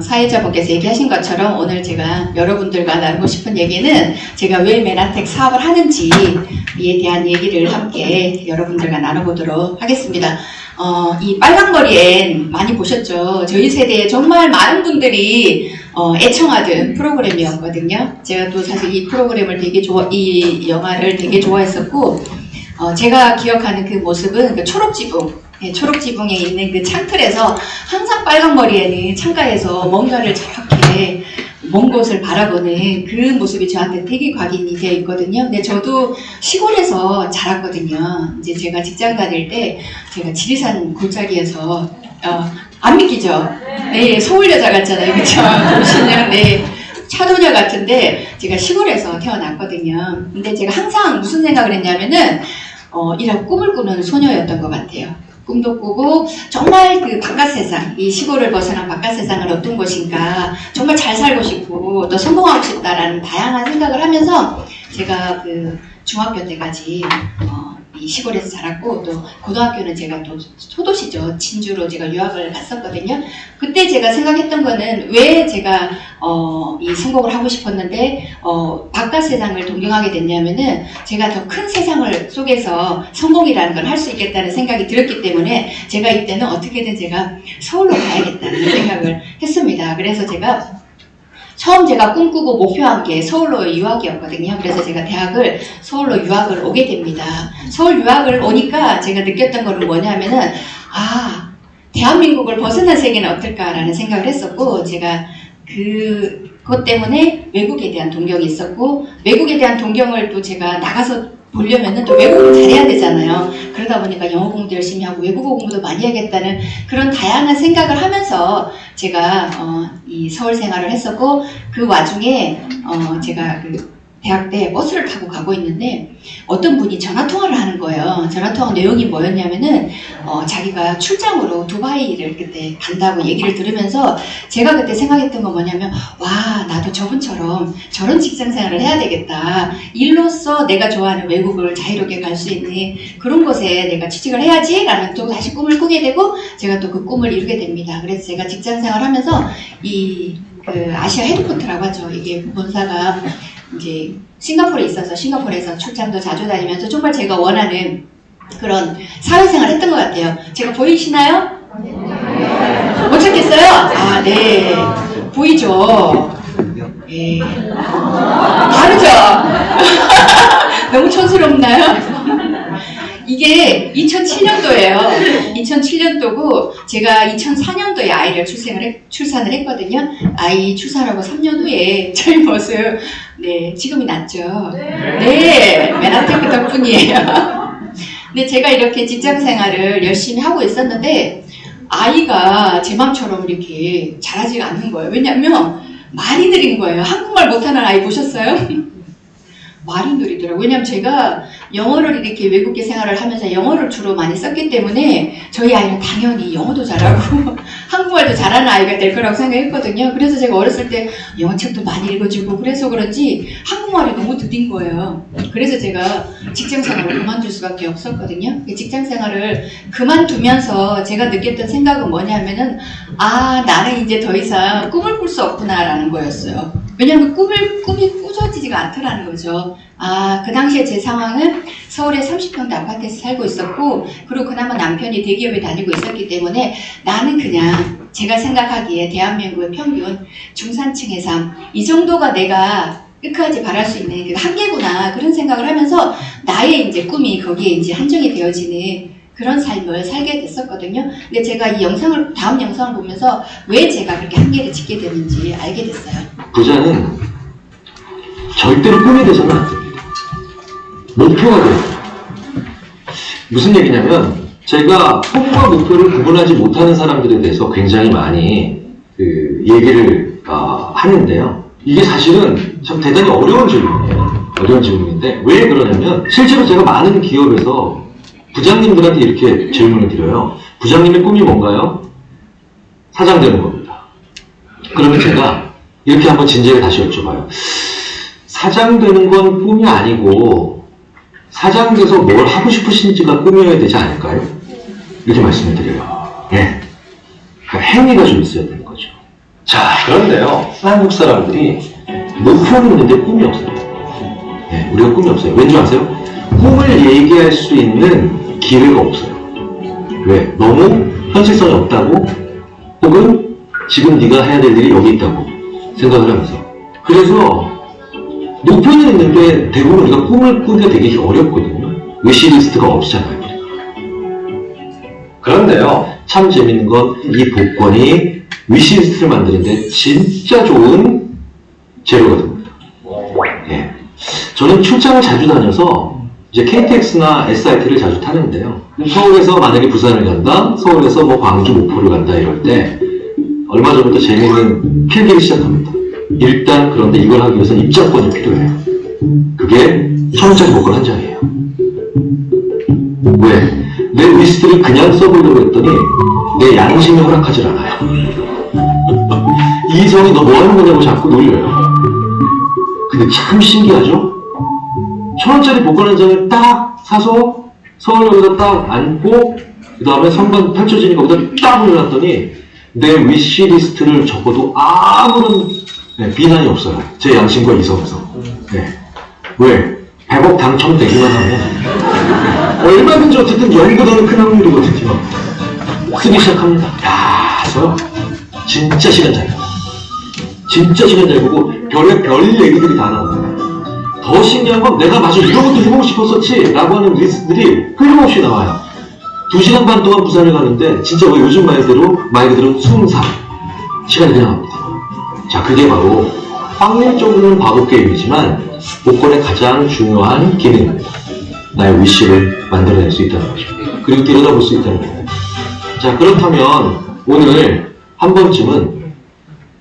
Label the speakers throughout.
Speaker 1: 사회자분께서 얘기하신 것처럼 오늘 제가 여러분들과 나누고 싶은 얘기는 제가 왜 메나텍 사업을 하는지에 대한 얘기를 함께 여러분들과 나눠보도록 하겠습니다. 이 빨간머리엔 많이 보셨죠? 저희 세대에 정말 많은 분들이 애청하던 프로그램이었거든요. 제가 또 사실 이 프로그램을 이 영화를 되게 좋아했었고, 제가 기억하는 그 모습은 그 초록지붕, 초록지붕에 있는 그 창틀에서 항상 빨간머리에는 창가에서 뭔가를 저렇게 먼 곳을 바라보는 그 모습이 저한테 되게 각인이 되어 있거든요. 근데 저도 시골에서 자랐거든요. 이제 제가 직장 다닐 때 제가 지리산 골짜기에서 안 믿기죠? 네, 서울 여자 같잖아요. 그쵸? 보시면 네. 차도녀 같은데 제가 시골에서 태어났거든요. 근데 제가 항상 무슨 생각을 했냐면은 이런 꿈을 꾸는 소녀였던 것 같아요. 꿈도 꾸고 정말 그 바깥 세상, 이 시골을 벗어난 바깥 세상은 어떤 곳인가, 정말 잘 살고 싶고 또 성공하고 싶다라는 다양한 생각을 하면서 제가 그 중학교 때까지 이 시골에서 자랐고, 또 고등학교는 제가 또 소도시죠, 진주로 제가 유학을 갔었거든요. 그때 제가 생각했던 거는 왜 제가 이 성공을 하고 싶었는데 바깥 세상을 동경하게 됐냐면은 제가 더 큰 세상을 속에서 성공이라는 걸 할 수 있겠다는 생각이 들었기 때문에 제가 이때는 어떻게든 제가 서울로 가야겠다는 생각을 했습니다. 그래서 처음 제가 꿈꾸고 목표한 게 서울로 유학이었거든요. 그래서 제가 대학을 서울로 유학을 오게 됩니다. 서울 유학을 오니까 제가 느꼈던 거는 뭐냐면은 대한민국을 벗어난 세계는 어떨까라는 생각을 했었고, 제가 그것 때문에 외국에 대한 동경이 있었고, 외국에 대한 동경을 또 제가 나가서 보려면은 또 외국어를 잘해야 되잖아요. 그러다 보니까 영어 공부도 열심히 하고 외국어 공부도 많이 해야겠다는 그런 다양한 생각을 하면서 제가 이 서울 생활을 했었고, 그 와중에 제가 그 대학 때 버스를 타고 가고 있는데 어떤 분이 전화통화를 하는 거예요. 전화통화 내용이 뭐였냐면은 자기가 출장으로 두바이를 그때 간다고 얘기를 들으면서 제가 그때 생각했던 건 뭐냐면, 와, 나도 저분처럼 저런 직장 생활을 해야 되겠다. 일로서 내가 좋아하는 외국을 자유롭게 갈 수 있는 그런 곳에 내가 취직을 해야지 라는 또 다시 꿈을 꾸게 되고, 제가 또 그 꿈을 이루게 됩니다. 그래서 제가 직장 생활을 하면서 그 아시아 헤드쿼터라고 하죠. 이게 본사가 이제 싱가포르에 있어서 싱가포르에서 출장도 자주 다니면서 정말 제가 원하는 그런 사회생활을 했던 것 같아요. 제가 보이시나요? 못 찾겠어요? 네. 보이죠? 예. 다르죠? 너무 촌스럽나요? 이게 2007년도예요. 2007년도고 제가 2004년도에 아이를 출산을 했거든요. 아이 출산하고 3년 후에 저희 모습, 네, 지금이 낫죠. 네, 메나테크 덕분이에요. 근데 제가 이렇게 직장 생활을 열심히 하고 있었는데 아이가 제 맘처럼 이렇게 잘하지가 않는 거예요. 왜냐면 말이 느린 거예요. 한국말 못하는 아이 보셨어요? 말이 느리더라고요. 왜냐면 제가 영어를 이렇게 외국계 생활을 하면서 영어를 주로 많이 썼기 때문에 저희 아이는 당연히 영어도 잘하고 한국말도 잘하는 아이가 될 거라고 생각했거든요. 그래서 제가 어렸을 때 영어책도 많이 읽어주고 그래서 그런지 한국말이 너무 느린 거예요. 그래서 제가 직장 생활을 그만둘 수밖에 없었거든요. 직장 생활을 그만두면서 제가 느꼈던 생각은 뭐냐면은 나는 이제 더 이상 꿈을 꿀 수 없구나라는 거였어요. 왜냐하면 꿈이 꾸져지지가 않더라는 거죠. 그 당시에 제 상황은 서울의 30평대 아파트에서 살고 있었고, 그리고 그나마 남편이 대기업에 다니고 있었기 때문에 나는 그냥 제가 생각하기에 대한민국의 평균 중산층의 삶, 이 정도가 내가 끝까지 바랄 수 있는 그 한계구나, 그런 생각을 하면서 나의 이제 꿈이 거기에 이제 한정이 되어지는 그런 삶을 살게 됐었거든요. 근데 제가 이 다음 영상을 보면서 왜 제가 그렇게 한계를 짓게 됐는지 알게 됐어요.
Speaker 2: 부자는 절대로 꿈이 돼서는 안 됩니다. 목표가 돼요. 무슨 얘기냐면, 제가 꿈과 목표를 구분하지 못하는 사람들에 대해서 굉장히 많이 얘기를 하는데요. 이게 사실은 참 대단히 어려운 질문이에요. 어려운 질문인데, 왜 그러냐면 실제로 제가 많은 기업에서 부장님들한테 이렇게 질문을 드려요. 부장님의 꿈이 뭔가요? 사장 되는 겁니다. 그러면 제가 이렇게 한번 진지하게 다시 여쭤봐요. 사장 되는 건 꿈이 아니고 사장 돼서 뭘 하고 싶으신지가 꿈이어야 되지 않을까요? 이렇게 말씀을 드려요. 네. 그러니까 행위가 좀 있어야 되는 거죠. 자, 그런데요, 한국 사람들이 목표는 있는데 꿈이 없어요. 네, 우리가 꿈이 없어요. 왠지 아세요? 꿈을 얘기할 수 있는 기회가 없어요. 왜? 너무 현실성이 없다고, 혹은 지금 네가 해야 될 일이 여기 있다고 생각을 하면서. 그래서 목표는 있는데 대부분 우리가 꿈을 꾸기가 되게 어렵거든요. 위시리스트가 없잖아요. 그런데요, 참 재밌는 건 이 복권이 위시리스트를 만드는데 진짜 좋은 재료가 됩니다. 예. 저는 출장을 자주 다녀서 이제 KTX나 SRT를 자주 타는데요. 서울에서 만약에 부산을 간다, 서울에서 뭐 광주, 목포를 간다 이럴 때 얼마 전부터 재미있는 필기를 시작합니다. 일단 그런데 이걸 하기 위해서 입장권이 필요해요. 그게 1,000원짜리 복권 한 장이에요. 왜? 내 리스트를 그냥 써보려고 했더니 내 양심이 허락하질 않아요. 이성이 너 뭐 하는 거냐고 자꾸 놀려요. 근데 참 신기하죠? 1,000원짜리 복권 한 장을 딱 사서 서울역에다 딱 앉고 그 다음에 선반 펼쳐지니까 거기다 딱 올려놨더니 내 위시리스트를 적어도 아무런 비난이 없어요. 제 양심과 이성에서. 네. 왜? 100억 당첨되기만 하면 얼마든지 어쨌든 0보다는 큰 확률이거든요. 쓰기 시작합니다. 야, 그래서 진짜 시간 잘 가요. 진짜 시간 잘 보고 별 얘기들이 다 나옵니다. 더 신기한 건 내가 맞아 이런 것도 해보고 싶었었지 라고 하는 리스트들이 끊임없이 나와요. 2시간 반 동안 부산을 가는데 진짜 뭐 요즘 말 그대로 숨사 시간이 그냥 갑니다. 자, 그게 바로 확률적으로는 바보 게임이지만 복권의 가장 중요한 기능입니다. 나의 위시를 만들어낼 수 있다는 거죠. 그리고 들여다볼 수 있다는 거예요. 자, 그렇다면 오늘 한 번쯤은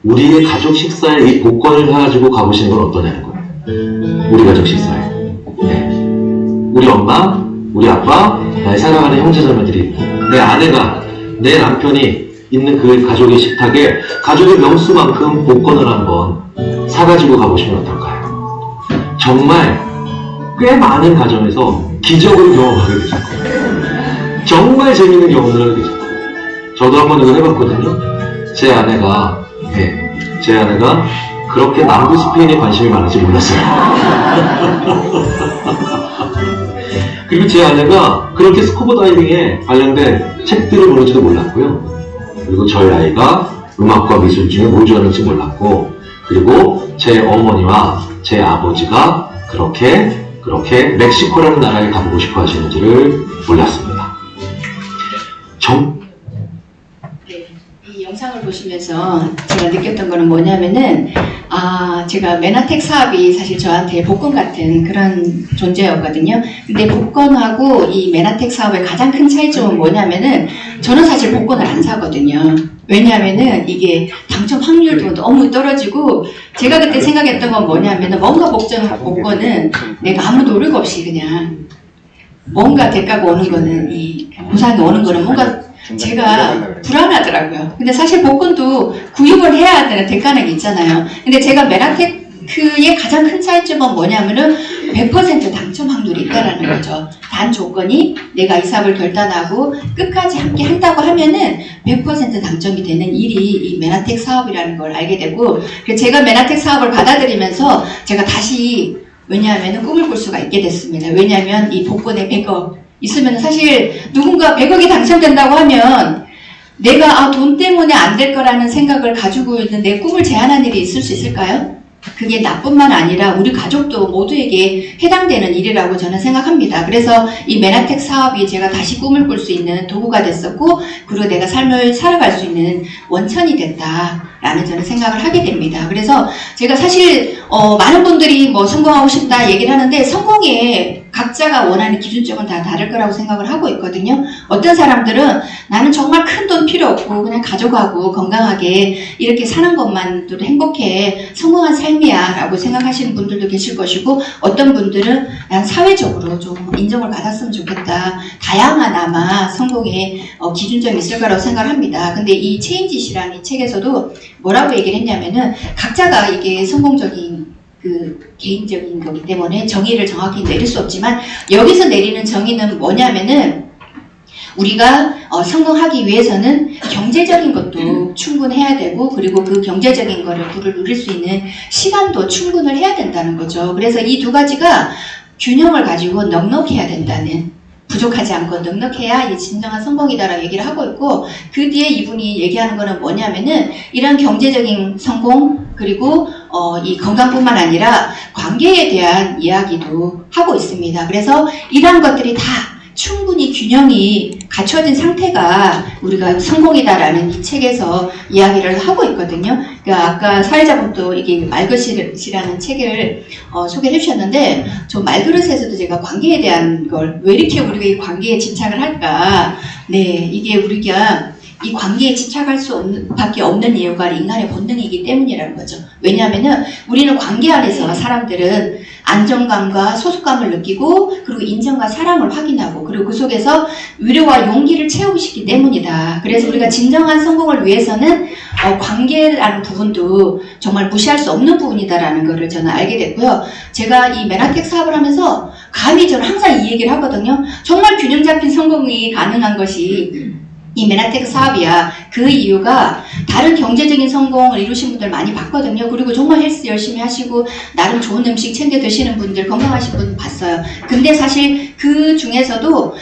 Speaker 2: 우리의 가족 식사에 이 복권을 가지고 가보시는 건 어떠냐는 거예요. 우리 가족 식사에. 네. 우리 엄마, 우리 아빠, 나의 사랑하는 형제자매들이, 내 아내가, 내 남편이 있는 그 가족의 식탁에 가족의 명수만큼 복권을 한번 사가지고 가보시면 어떨까요? 정말 꽤 많은 가정에서 기적을 경험하게 되실 거예요. 정말 재밌는 경험을 하게 되실 거예요. 저도 한번 이거 해봤거든요. 제 아내가 그렇게 남부 스페인에 관심이 많은지 몰랐어요. 그리고 제 아내가 그렇게 스쿠버 다이빙에 관련된 책들을 보는지도 몰랐고요. 그리고 저희 아이가 음악과 미술 중에 뭘 좋아하는지 몰랐고, 그리고 제 어머니와 제 아버지가 그렇게 멕시코라는 나라에 가보고 싶어 하시는지를 몰랐습니다.
Speaker 1: 네, 이 영상을 보시면서 제가 느꼈던 거는 뭐냐면은, 제가 메나텍 사업이 사실 저한테 복권 같은 그런 존재였거든요. 근데 복권하고 이 메나텍 사업의 가장 큰 차이점은 뭐냐면은, 저는 사실 복권을 안 사거든요. 왜냐하면은 이게 당첨 확률도 너무 떨어지고, 제가 그때 생각했던 건 뭐냐면은, 뭔가 복권은 내가 아무 노력 없이 그냥 뭔가 대가가 오는 거는, 이 보상이 오는 거는 뭔가 제가 불안하더라고요. 근데 사실 복권도 구입을 해야 되는 대가는 있잖아요. 근데 제가 메나테크의 가장 큰 차이점은 뭐냐면은 100% 당첨 확률이 있다라는 거죠. 단 조건이 내가 이 사업을 결단하고 끝까지 함께 한다고 하면은 100% 당첨이 되는 일이 이 메나텍 사업이라는 걸 알게 되고, 그래서 제가 메나텍 사업을 받아들이면서 제가 다시, 왜냐하면 꿈을 꿀 수가 있게 됐습니다. 왜냐하면 이 복권의 100억 있으면 사실 누군가 100억이 당첨된다고 하면 내가 돈 때문에 안 될 거라는 생각을 가지고 있는 내 꿈을 제한한 일이 있을 수 있을까요? 그게 나뿐만 아니라 우리 가족도 모두에게 해당되는 일이라고 저는 생각합니다. 그래서 이 메나텍 사업이 제가 다시 꿈을 꿀 수 있는 도구가 됐었고, 그리고 내가 삶을 살아갈 수 있는 원천이 됐다라는 저는 생각을 하게 됩니다. 그래서 제가 사실 많은 분들이 뭐 성공하고 싶다 얘기를 하는데, 성공에 각자가 원하는 기준점은 다 다를 거라고 생각을 하고 있거든요. 어떤 사람들은 나는 정말 큰 돈 필요 없고 그냥 가족하고 건강하게 이렇게 사는 것만으로 행복해, 성공한 삶이야 라고 생각하시는 분들도 계실 것이고, 어떤 분들은 난 사회적으로 좀 인정을 받았으면 좋겠다, 다양한 아마 성공의 기준점이 있을 거라고 생각합니다. 근데 이 체인지시라는 이 책에서도 뭐라고 얘기를 했냐면은, 각자가 이게 성공적인 개인적인 거기 때문에 정의를 정확히 내릴 수 없지만, 여기서 내리는 정의는 뭐냐면은, 우리가 성공하기 위해서는 경제적인 것도 충분해야 되고 그리고 그 경제적인 거를 부를 누릴 수 있는 시간도 충분을 해야 된다는 거죠. 그래서 이 두 가지가 균형을 가지고 넉넉해야 된다는, 부족하지 않고 넉넉해야 이게 진정한 성공이다라고 얘기를 하고 있고, 그 뒤에 이분이 얘기하는 거는 뭐냐면은 이런 경제적인 성공 그리고 이 건강뿐만 아니라 관계에 대한 이야기도 하고 있습니다. 그래서 이런 것들이 다 충분히 균형이 갖춰진 상태가 우리가 성공이다라는 이 책에서 이야기를 하고 있거든요. 그러니까 아까 사회자분도 이게 말그릇이라는 책을 소개를 해주셨는데, 저 말그릇에서도 제가 관계에 대한 걸 왜 이렇게 우리가 이 관계에 집착을 할까? 네, 이게 우리가 이 관계에 집착할 밖에 없는 이유가 인간의 본능이기 때문이라는 거죠. 왜냐하면은 우리는 관계 안에서 사람들은 안정감과 소속감을 느끼고 그리고 인정과 사랑을 확인하고 그리고 그 속에서 위로와 용기를 채우고 싶기 때문이다. 그래서 우리가 진정한 성공을 위해서는 관계라는 부분도 정말 무시할 수 없는 부분이다라는 것을 저는 알게 됐고요. 제가 이 메나텍 사업을 하면서 감히 저는 항상 이 얘기를 하거든요. 정말 균형 잡힌 성공이 가능한 것이 이 메나텍 사업이야. 그 이유가 다른 경제적인 성공을 이루신 분들 많이 봤거든요. 그리고 정말 헬스 열심히 하시고 나름 좋은 음식 챙겨 드시는 분들, 건강하신 분 봤어요. 근데 사실 그 중에서도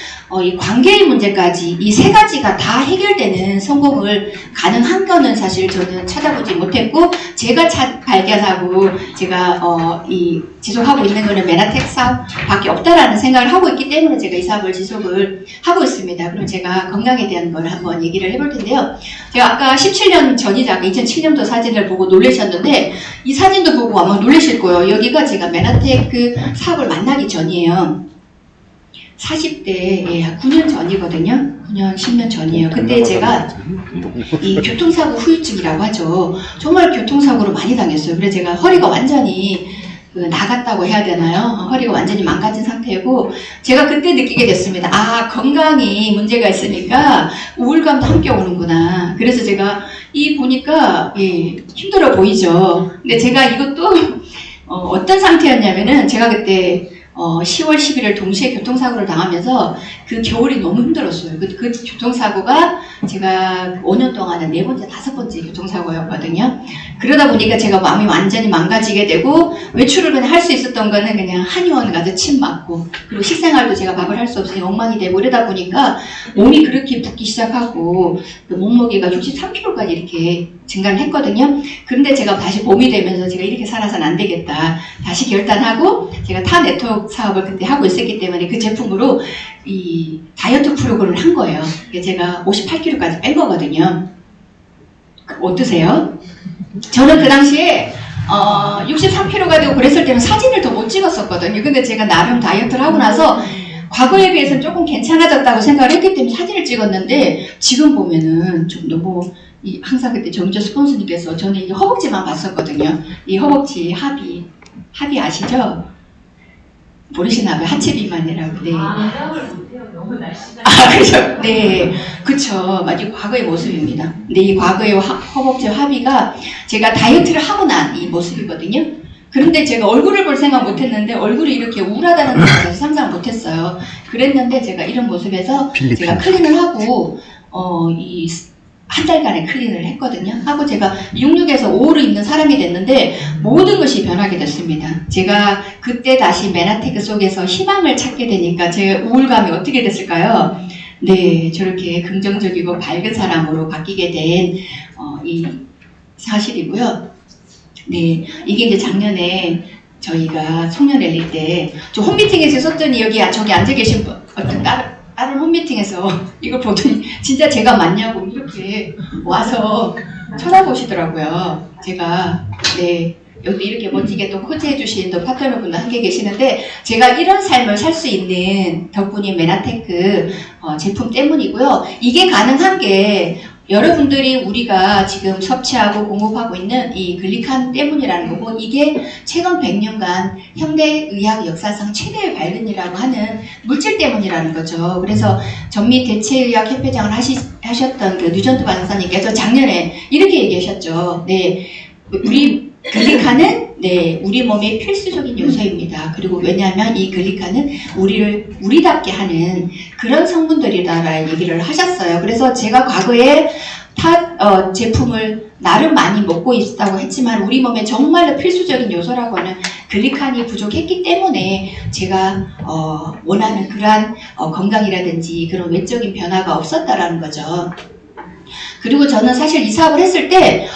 Speaker 1: 이 관계의 문제까지 이 세 가지가 다 해결되는 성공을 가능한 거는 사실 저는 찾아보지 못했고, 제가 발견하고 제가 이 지속하고 있는 거는 메나텍 사업밖에 없다라는 생각을 하고 있기 때문에 제가 이 사업을 지속을 하고 있습니다. 그럼 제가 건강에 대한 걸 한번 얘기를 해볼 텐데요. 제가 아까 17년 전이자 2007년도 사진을 보고 놀라셨는데 이 사진도 보고 아마 놀라실 거예요. 여기가 제가 메나텍 그 사업을 만나기 전이에요. 40대, 한 9년 전이거든요. 9년, 10년 전이에요. 그때 제가 이 교통사고 후유증이라고 하죠. 정말 교통사고로 많이 당했어요. 그래서 제가 허리가 완전히 나갔다고 해야 되나요? 허리가 완전히 망가진 상태고, 제가 그때 느끼게 됐습니다. 아, 건강이 문제가 있으니까 우울감도 함께 오는구나. 그래서 제가 보니까 힘들어 보이죠. 근데 제가 이것도 어떤 상태였냐면은 제가 그때 10월, 11월 동시에 교통사고를 당하면서 그 겨울이 너무 힘들었어요. 그 교통사고가 제가 5년 동안은 4번째, 5번째 교통사고였거든요. 그러다 보니까 제가 마음이 완전히 망가지게 되고, 외출을 그냥 할 수 있었던 거는 그냥 한의원 가서 침 맞고, 그리고 식생활도 제가 밥을 할 수 없으니 엉망이 되고, 이러다 보니까 몸이 그렇게 붓기 시작하고, 그 몸무게가 63kg까지 이렇게 증가를 했거든요. 그런데 제가 다시 봄이 되면서 제가 이렇게 살아서는 안 되겠다. 다시 결단하고, 제가 타 네트워크 사업을 그때 하고 있었기 때문에 그 제품으로 이 다이어트 프로그램을 한 거예요. 제가 58kg까지 뺀 거거든요. 어떠세요? 저는 그 당시에 63kg가 되고 그랬을 때는 사진을 더 못 찍었었거든요. 근데 제가 나름 다이어트를 하고 나서 과거에 비해서는 조금 괜찮아졌다고 생각을 했기 때문에 사진을 찍었는데, 지금 보면은 좀 너무 항상 그때 정저 스폰서님께서 저는 이 허벅지만 봤었거든요. 이 허벅지 합이 아시죠? 모르시나 봐요. 하체 비만이라고. 네.
Speaker 3: 생각을 못해요. 너무 날씨가.
Speaker 1: 그죠? 네. 그쵸. 맞아요. 과거의 모습입니다. 근데 이 과거의 허벅지 합의가 제가 다이어트를 하고 난 이 모습이거든요. 그런데 제가 얼굴을 볼 생각 못 했는데, 얼굴이 이렇게 우울하다는 걸 사실 상상 못 했어요. 그랬는데 제가 이런 모습에서 제가 클린을 하고, 한 달간의 클린을 했거든요. 하고 제가 66에서 5로 입는 사람이 됐는데 모든 것이 변하게 됐습니다. 제가 그때 다시 메나테크 속에서 희망을 찾게 되니까 제 우울감이 어떻게 됐을까요? 네, 저렇게 긍정적이고 밝은 사람으로 바뀌게 된 이 사실이고요. 네, 이게 이제 작년에 저희가 송년회일 때 저 홈미팅에서 썼더니 저기 앉아 계신 분, 어떤 다른 홈미팅에서 이걸 보더니 진짜 제가 맞냐고 이렇게 와서 쳐다보시더라고요. 제가 여기 이렇게 멋지게 또 코치해 주신 또 파트너분도 함께 계시는데, 제가 이런 삶을 살 수 있는 덕분이 메나테크 제품 때문이고요. 이게 가능한 게 여러분들이 우리가 지금 섭취하고 공급하고 있는 이 글리칸 때문이라는 거고, 이게 최근 100년간 현대의학 역사상 최대의 발견이라고 하는 물질 때문이라는 거죠. 그래서 전미 대체의학 협회장을 하셨던 그 뉴전트 박사님께서 작년에 이렇게 얘기하셨죠. 네, 우리 글리칸은 네, 우리 몸의 필수적인 요소입니다. 그리고 왜냐하면 이 글리칸은 우리를 우리답게 하는 그런 성분들이다라는 얘기를 하셨어요. 그래서 제가 과거에 제품을 나름 많이 먹고 있다고 했지만 우리 몸에 정말로 필수적인 요소라고 하는 글리칸이 부족했기 때문에 제가 원하는 그러한 건강이라든지 그런 외적인 변화가 없었다라는 거죠. 그리고 저는 사실 이 사업을 했을 때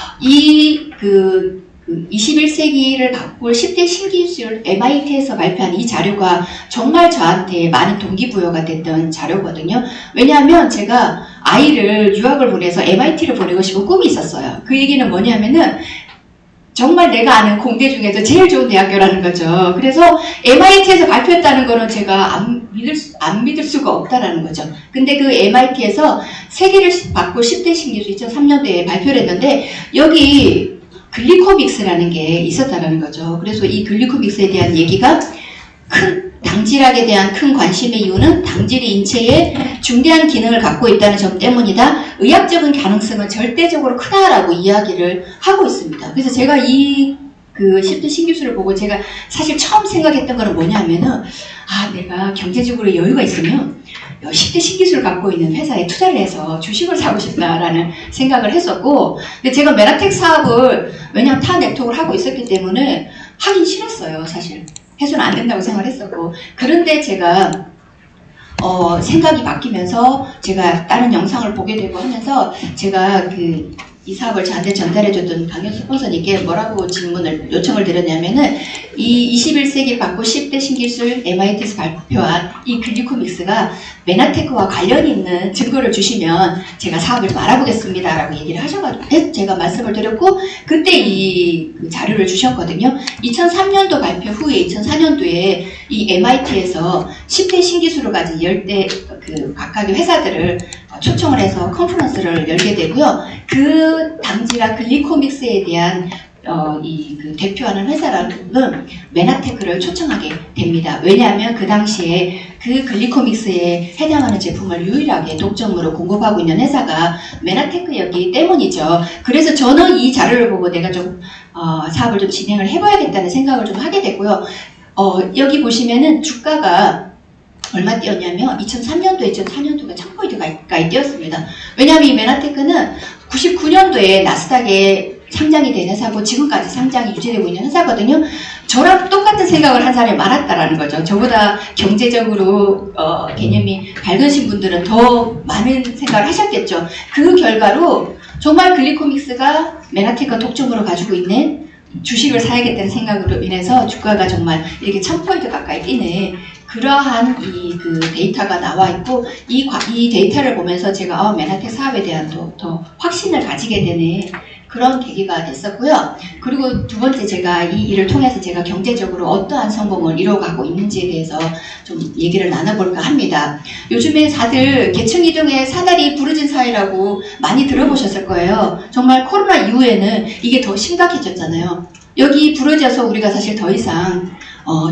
Speaker 1: 그 21세기를 바꿀 10대 신기술 MIT에서 발표한 이 자료가 정말 저한테 많은 동기부여가 됐던 자료거든요. 왜냐하면 제가 아이를 유학을 보내서 MIT를 보내고 싶은 꿈이 있었어요. 그 얘기는 뭐냐면은 정말 내가 아는 공대 중에서 제일 좋은 대학교라는 거죠. 그래서 MIT에서 발표했다는 거는 제가 안 믿을 수가 없다라는 거죠. 근데 그 MIT에서 세계를 바꿀 10대 신기술 2003년도에 발표를 했는데 여기 글리코믹스라는 게 있었다는 거죠. 그래서 이 글리코믹스에 대한 얘기가 당질학에 대한 큰 관심의 이유는 당질이 인체에 중대한 기능을 갖고 있다는 점 때문이다. 의학적인 가능성은 절대적으로 크다라고 이야기를 하고 있습니다. 그래서 제가 이 10대 신기술을 보고 제가 사실 처음 생각했던 거는 뭐냐면은 내가 경제적으로 여유가 있으면 10대 신기술을 갖고 있는 회사에 투자를 해서 주식을 사고 싶다라는 생각을 했었고, 근데 제가 메나텍 사업을 왜냐하면 타 네트워크를 하고 있었기 때문에 하긴 싫었어요. 사실 해서는 안 된다고 생각을 했었고, 그런데 제가 생각이 바뀌면서 제가 다른 영상을 보게 되고 하면서 제가 이 사업을 저한테 전달해줬던 강연 스폰서님께 뭐라고 요청을 드렸냐면은 이 21세기 바꿀 10대 신기술 MIT에서 발표한 이 글리코믹스가 메나테크와 관련이 있는 증거를 주시면 제가 사업을 좀 알아보겠습니다 라고 얘기를 하셔가지고 제가 말씀을 드렸고, 그때 이 자료를 주셨거든요. 2003년도 발표 후에 2004년도에 이 MIT에서 10대 신기술을 가진 10대 각각의 회사들을 초청을 해서 컨퍼런스를 열게 되고요. 그 당질학 글리코믹스에 대한 대표하는 회사라는 메나테크를 초청하게 됩니다. 왜냐하면 그 당시에 그 글리코믹스에 해당하는 제품을 유일하게 독점으로 공급하고 있는 회사가 메나테크였기 때문이죠. 그래서 저는 이 자료를 보고 내가 좀 사업을 좀 진행을 해봐야겠다는 생각을 좀 하게 됐고요. 여기 보시면은 주가가 얼마 뛰었냐면 2003년도에 2004년도가 1000포인트 가까이 뛰었습니다. 왜냐하면 이 메나테크는 99년도에 나스닥에 상장이 된 회사고 지금까지 상장이 유지되고 있는 회사거든요. 저랑 똑같은 생각을 한 사람이 많았다라는 거죠. 저보다 경제적으로 개념이 밝으신 분들은 더 많은 생각을 하셨겠죠. 그 결과로 정말 글리코믹스가 메나테크가 독점으로 가지고 있는 주식을 사야겠다는 생각으로 인해서 주가가 정말 이렇게 1000포인트 가까이 뛰네. 그러한 데이터가 나와 있고 이 데이터를 보면서 제가 메나텍 사업에 대한 더 확신을 가지게 되는 그런 계기가 됐었고요. 그리고 두 번째 제가 이 일을 통해서 제가 경제적으로 어떠한 성공을 이뤄가고 있는지에 대해서 좀 얘기를 나눠볼까 합니다. 요즘에 다들 계층이동의 사다리 부르진 사회라고 많이 들어보셨을 거예요. 정말 코로나 이후에는 이게 더 심각해졌잖아요. 여기 부러져서 우리가 사실 더 이상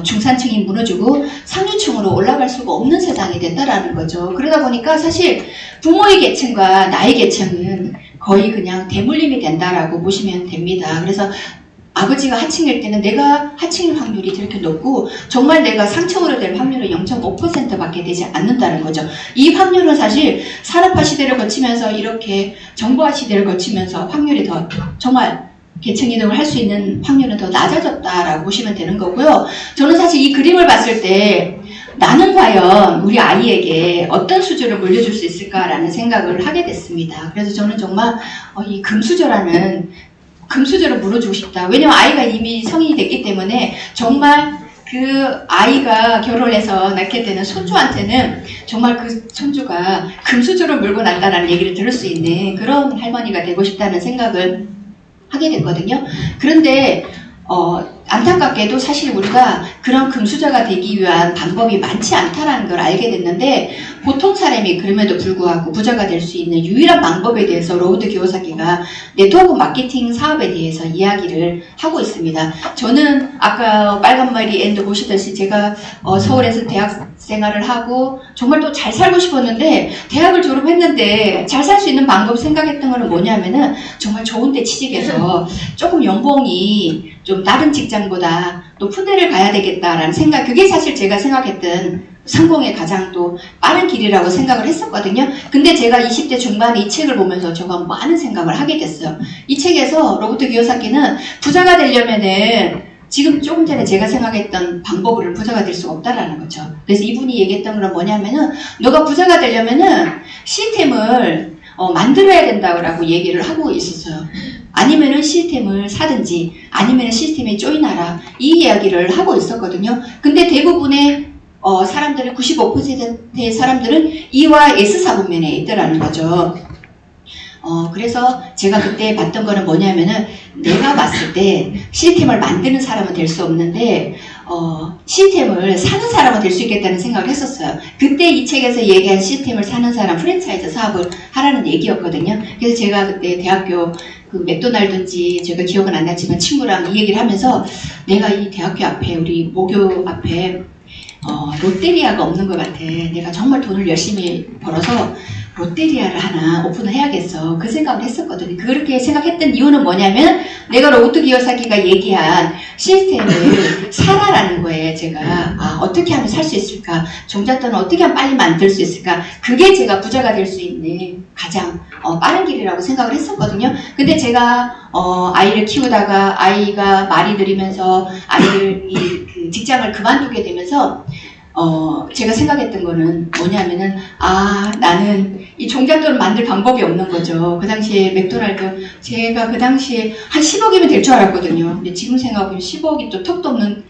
Speaker 1: 중산층이 무너지고 상류층으로 올라갈 수가 없는 세상이 됐다라는 거죠. 그러다 보니까 사실 부모의 계층과 나의 계층은 거의 그냥 대물림이 된다라고 보시면 됩니다. 그래서 아버지가 하층일 때는 내가 하층일 확률이 저렇게 높고 정말 내가 상층으로 될 확률은 0.5%밖에 되지 않는다는 거죠. 이 확률은 사실 산업화 시대를 거치면서 이렇게 정보화 시대를 거치면서 확률이 더 정말 계층 이동을 할 수 있는 확률은 더 낮아졌다라고 보시면 되는 거고요. 저는 사실 이 그림을 봤을 때 나는 과연 우리 아이에게 어떤 수저를 물려줄 수 있을까라는 생각을 하게 됐습니다. 그래서 저는 정말 이 금수저를 물어주고 싶다. 왜냐면 아이가 이미 성인이 됐기 때문에 정말 그 아이가 결혼해서 낳게 되는 손주한테는 정말 그 손주가 금수저를 물고 난다는 얘기를 들을 수 있는 그런 할머니가 되고 싶다는 생각을 하게 됐거든요. 그런데 안타깝게도 사실 우리가 그런 금수저가 되기 위한 방법이 많지 않다는 걸 알게 됐는데, 보통 사람이 그럼에도 불구하고 부자가 될 수 있는 유일한 방법에 대해서 로버트 기요사키가 네트워크 마케팅 사업에 대해서 이야기를 하고 있습니다. 저는 아까 빨간머리 앤도 보시듯이 제가 서울에서 대학 생활을 하고 정말 또 잘 살고 싶었는데 대학을 졸업했는데 잘 살 수 있는 방법 생각했던 거는 뭐냐면은 정말 좋은 데 취직해서 조금 연봉이 좀 다른 직장보다 높은 데를 가야 되겠다라는 생각, 그게 사실 제가 생각했던 성공의 가장 또 빠른 길이라고 생각을 했었거든요. 근데 제가 20대 중반에 이 책을 보면서 제가 많은 생각을 하게 됐어요. 이 책에서 로버트 기요사키는 부자가 되려면은 지금 조금 전에 제가 생각했던 방법으로는 부자가 될 수가 없다라는 거죠. 그래서 이분이 얘기했던 건 뭐냐면은 너가 부자가 되려면은 시스템을 만들어야 된다고 얘기를 하고 있었어요. 아니면은 시스템을 사든지 아니면은 시스템에 조인하라 이 이야기를 하고 있었거든요. 근데 대부분의 사람들은 95%의 사람들은 E와 S 사분면에 있더라는 거죠. 그래서 제가 그때 봤던 거는 뭐냐면은 내가 봤을 때 시스템을 만드는 사람은 될 수 없는데 시스템을 사는 사람은 될 수 있겠다는 생각을 했었어요. 그때 이 책에서 얘기한 시스템을 사는 사람 프랜차이즈 사업을 하라는 얘기였거든요. 그래서 제가 그때 대학교 그 맥도날드인지 제가 기억은 안 나지만 친구랑 이 얘기를 하면서 내가 이 대학교 앞에 우리 모교 앞에 롯데리아가 없는 것 같아. 내가 정말 돈을 열심히 벌어서 롯데리아를 하나 오픈을 해야겠어. 그 생각을 했었거든요. 그렇게 생각했던 이유는 뭐냐면 내가 로버트 기요사키가 얘기한 시스템을 사라라는 거예요. 제가 어떻게 하면 살 수 있을까? 종잣돈을 어떻게 하면 빨리 만들 수 있을까? 그게 제가 부자가 될 수 있는 가장 빠른 길이라고 생각을 했었거든요. 근데 제가 아이를 키우다가 아이가 말이 들이면서 아이를 그 직장을 그만두게 되면서 제가 생각했던 거는 뭐냐면은 나는 이 종잣돈을 만들 방법이 없는 거죠. 그 당시에 맥도날드 제가 그 당시에 한 10억이면 될 줄 알았거든요. 근데 지금 생각해보면 10억이 또 턱도 없는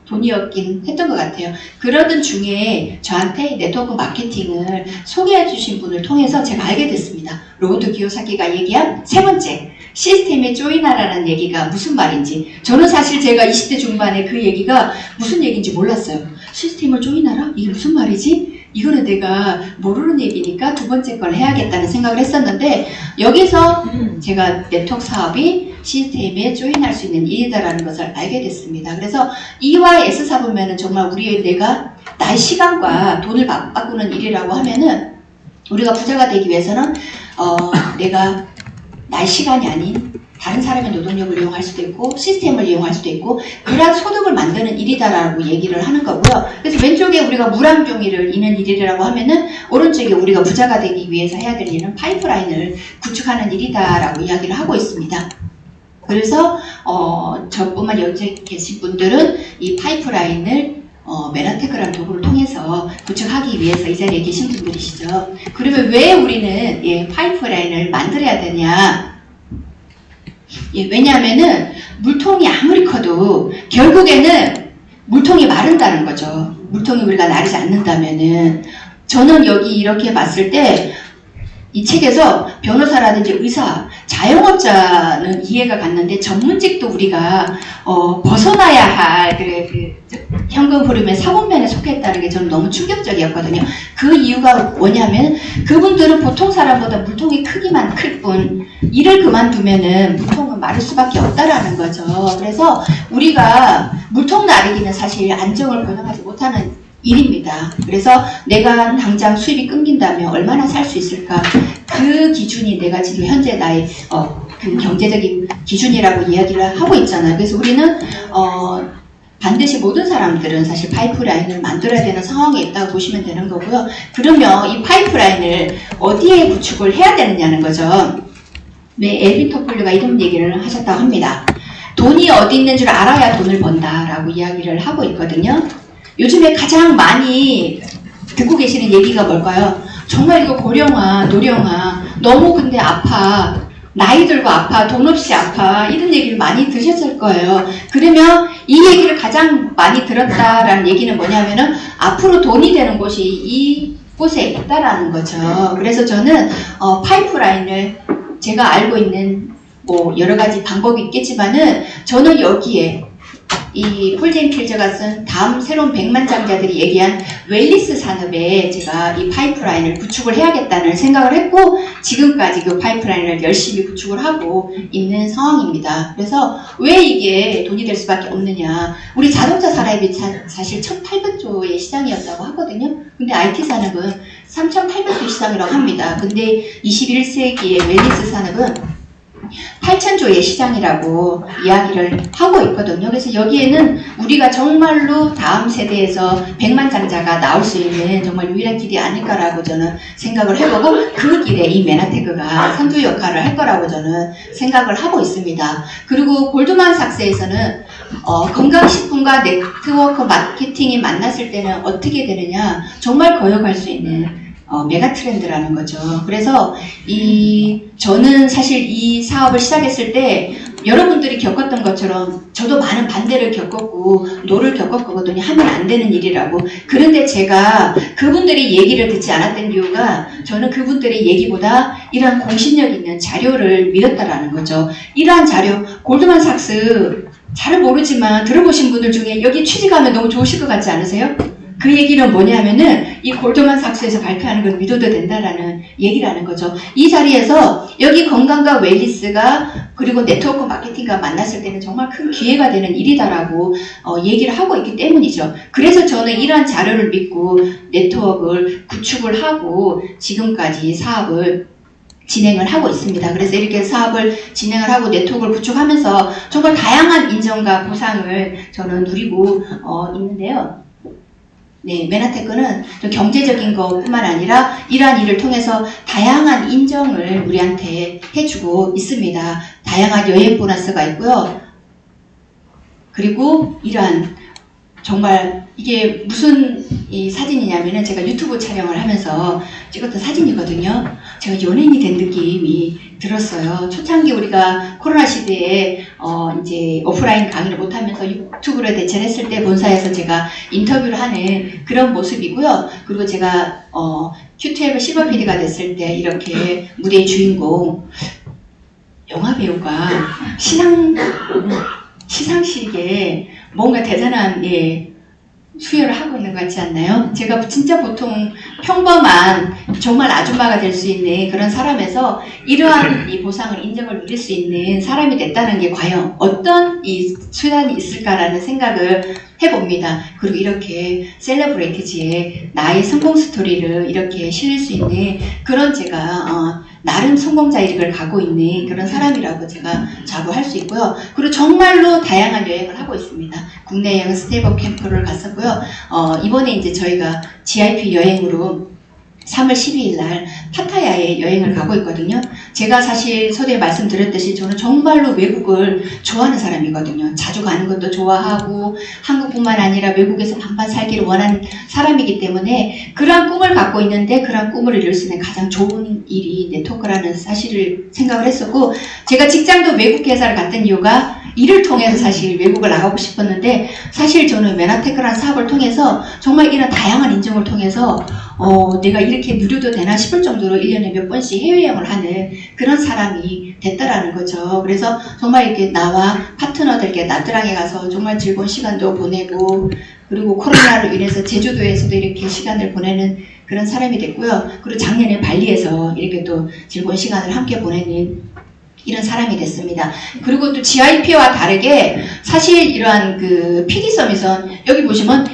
Speaker 1: 돈이었긴 했던 것 같아요. 그러던 중에 저한테 네트워크 마케팅을 소개해 주신 분을 통해서 제가 알게 됐습니다. 로버트 기요사키가 얘기한 세 번째 시스템에 조인하라는 얘기가 무슨 말인지. 저는 사실 제가 20대 중반에 그 얘기가 무슨 얘기인지 몰랐어요. 시스템을 조인하라? 이게 무슨 말이지? 이거는 내가 모르는 얘기니까 두 번째 걸 해야겠다는 생각을 했었는데 여기서 제가 네트워크 사업이 시스템에 조인할 수 있는 일이다라는 것을 알게 됐습니다. 그래서 E와 S 사보면은 정말 내가 나의 시간과 돈을 바꾸는 일이라고 하면은 우리가 부자가 되기 위해서는 내가 나의 시간이 아닌 다른 사람의 노동력을 이용할 수도 있고 시스템을 이용할 수도 있고 그러한 소득을 만드는 일이다라고 얘기를 하는 거고요. 그래서 왼쪽에 우리가 물왕종이를 이는 일이라고 하면은 오른쪽에 우리가 부자가 되기 위해서 해야 될 일은 파이프라인을 구축하는 일이다라고 이야기를 하고 있습니다. 그래서 저뿐만 여기 계신 분들은 이 파이프라인을 메라테크라는 도구를 통해서 구축하기 위해서 이 자리에 계신 분들이시죠. 그러면 왜 우리는 파이프라인을 만들어야 되냐? 왜냐하면은 물통이 아무리 커도 결국에는 물통이 마른다는 거죠. 물통이 우리가 마르지 않는다면은 저는 여기 이렇게 봤을 때 이 책에서 변호사라든지 의사, 자영업자는 이해가 갔는데 전문직도 우리가 벗어나야 할 현금 흐름의 사분면에 속했다는 게 저는 너무 충격적이었거든요. 그 이유가 뭐냐면 그분들은 보통 사람보다 물통이 크기만 클 뿐 일을 그만두면은 물통은 마를 수밖에 없다라는 거죠. 그래서 우리가 물통 나르기는 사실 안정을 보장하지 못하는 일입니다. 그래서 내가 당장 수입이 끊긴다면 얼마나 살 수 있을까? 그 기준이 내가 지금 현재 나의 그 경제적인 기준이라고 이야기를 하고 있잖아요. 그래서 우리는 반드시 모든 사람들은 사실 파이프라인을 만들어야 되는 상황에 있다고 보시면 되는 거고요. 그러면 이 파이프라인을 어디에 구축을 해야 되느냐는 거죠. 엘빈 토플러가 이런 얘기를 하셨다고 합니다. 돈이 어디 있는 줄 알아야 돈을 번다라고 이야기를 하고 있거든요. 요즘에 가장 많이 듣고 계시는 얘기가 뭘까요? 정말 이거 고령화, 노령화, 너무 근데 아파, 나이 들고 아파, 돈 없이 아파 이런 얘기를 많이 들으셨을 거예요. 그러면 이 얘기를 가장 많이 들었다라는 얘기는 뭐냐면은 앞으로 돈이 되는 곳이 이곳에 있다라는 거죠. 그래서 저는 파이프라인을 제가 알고 있는 여러 가지 방법이 있겠지만은 저는 여기에 이 폴 제임 필저가 쓴 다음 새로운 백만장자들이 얘기한 웰리스 산업에 제가 이 파이프라인을 구축을 해야겠다는 생각을 했고 지금까지 그 파이프라인을 열심히 구축을 하고 있는 상황입니다. 그래서 왜 이게 돈이 될 수밖에 없느냐? 우리 자동차 산업이 사실 1,800조의 시장이었다고 하거든요. 근데 IT 산업은 3,800조 시장이라고 합니다. 근데 21세기의 웰리스 산업은 8,000조의 시장이라고 이야기를 하고 있거든요. 그래서 여기에는 우리가 정말로 다음 세대에서 백만장자가 나올 수 있는 정말 유일한 길이 아닐까라고 저는 생각을 해보고 그 길에 이 메나테크가 선두 역할을 할 거라고 저는 생각을 하고 있습니다. 그리고 골드만삭스에서는 건강식품과 네트워크 마케팅이 만났을 때는 어떻게 되느냐, 정말 거역할 수 있는 메가 트렌드라는 거죠. 그래서 저는 사실 이 사업을 시작했을 때 여러분들이 겪었던 것처럼 저도 많은 반대를 겪었고 노를 겪었거든요. 하면 안 되는 일이라고. 그런데 제가 그분들이 얘기를 듣지 않았던 이유가 저는 그분들의 얘기보다 이러한 공신력 있는 자료를 믿었다라는 거죠. 이러한 자료, 골드만삭스 잘 모르지만 들어보신 분들 중에 여기 취직하면 너무 좋으실 것 같지 않으세요? 그 얘기는 뭐냐면은 이 골드만삭스에서 발표하는 걸 믿어도 된다라는 얘기라는 거죠. 이 자리에서 여기 건강과 웰리스가 그리고 네트워크 마케팅과 만났을 때는 정말 큰 기회가 되는 일이다라고 얘기를 하고 있기 때문이죠. 그래서 저는 이러한 자료를 믿고 네트워크를 구축을 하고 지금까지 사업을 진행을 하고 있습니다. 그래서 이렇게 사업을 진행을 하고 네트워크를 구축하면서 정말 다양한 인정과 보상을 저는 누리고 있는데요. 네, 메나테크는 경제적인 것뿐만 아니라 이러한 일을 통해서 다양한 인정을 우리한테 해주고 있습니다. 다양한 여행 보너스가 있고요. 그리고 이러한 정말 이게 무슨 이 사진이냐면은 제가 유튜브 촬영을 하면서 찍었던 사진이거든요. 제가 연예인이 된 느낌이 들었어요. 초창기 우리가 코로나 시대에 이제 오프라인 강의를 못하면서 유튜브로 대체를 했을 때 본사에서 제가 인터뷰를 하는 그런 모습이고요. 그리고 제가 큐티앱의 실버 PD가 됐을 때 이렇게 무대의 주인공 영화 배우가 시상식에 뭔가 대단한 수혈을 하고 있는 것 같지 않나요? 제가 진짜 보통 평범한 정말 아줌마가 될 수 있는 그런 사람에서 이러한 이 보상을 인정을 누릴 수 있는 사람이 됐다는 게 과연 어떤 이 수단이 있을까라는 생각을 해봅니다. 그리고 이렇게 셀러브레이티지에 나의 성공 스토리를 이렇게 실릴 수 있는 그런 제가 나름 성공자의식을 갖고 있는 그런 사람이라고 제가 자부할 수 있고요. 그리고 정말로 다양한 여행을 하고 있습니다. 국내 여행 스테이업 캠프를 갔었고요. 이번에 이제 저희가 GIP 여행으로 3월 12일 날 파타야에 여행을 가고 있거든요. 제가 사실 서두에 말씀드렸듯이 저는 정말로 외국을 좋아하는 사람이거든요. 자주 가는 것도 좋아하고 한국뿐만 아니라 외국에서 반반 살기를 원하는 사람이기 때문에 그러한 꿈을 갖고 있는데 그러한 꿈을 이룰 수 있는 가장 좋은 일이 네트워크라는 사실을 생각을 했었고, 제가 직장도 외국 회사를 갔던 이유가 이를 통해서 사실 외국을 나가고 싶었는데, 사실 저는 메나테크라는 사업을 통해서 정말 이런 다양한 인정을 통해서 내가 이렇게 누려도 되나 싶을 정도로 1년에 몇 번씩 해외여행을 하는 그런 사람이 됐다라는 거죠. 그래서 정말 이렇게 나와 파트너들께 나트랑에 가서 정말 즐거운 시간도 보내고, 그리고 코로나로 인해서 제주도에서도 이렇게 시간을 보내는 그런 사람이 됐고요. 그리고 작년에 발리에서 이렇게 또 즐거운 시간을 함께 보내는 이런 사람이 됐습니다. 그리고 또 GIP와 다르게 사실 이러한 그 PD 서밋은 여기 보시면